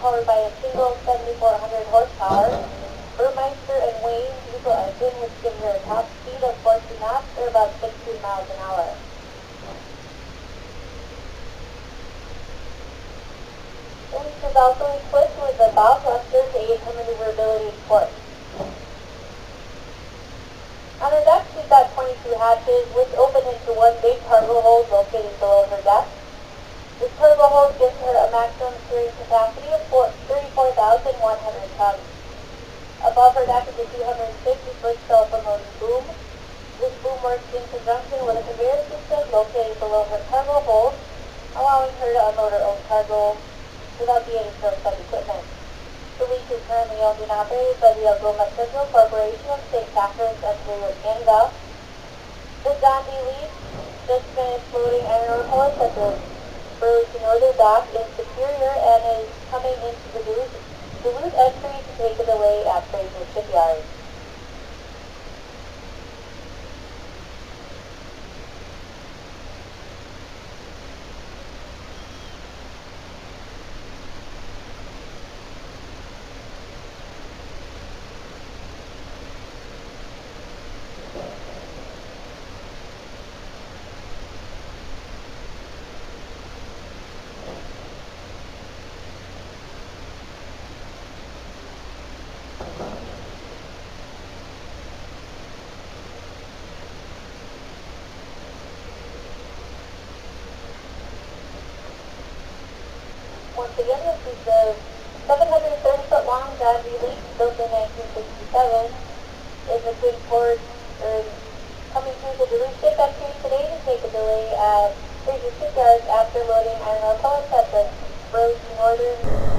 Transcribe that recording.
powered by a single 7,400 horsepower Burmeister and Wayne diesel engine, which gives her a top speed of 14 knots or about 16 miles an hour. The Leitch is also equipped with a bow thruster to aid her maneuverability in port. On her deck, she's got 22 hatches, which open into one big cargo hold located below her deck. This cargo hold gives her a maximum carrying capacity of 34,100 tons. Above her deck is a 250-foot self-unloading boom. This boom works in conjunction with a conveyor system located below her cargo hold, allowing her to unload her own cargo without the aid of curbside equipment. The Leitch is currently owned and operated by the Algoma Central Corporation of St. Catharines and Duluth, Canada. The John D Leitch just finished loading iron ore pellets at the Burlington Northern Dock in Superior and is coming into the Duluth entry to take it away at Fraser Shipyard. Once again, this is the 730-foot long John D Leitch built in 1967. Is between port coming through the Duluth ship entry today to take a delay at Fraser Shipyard after loading iron ore pellets at the Burlington Northern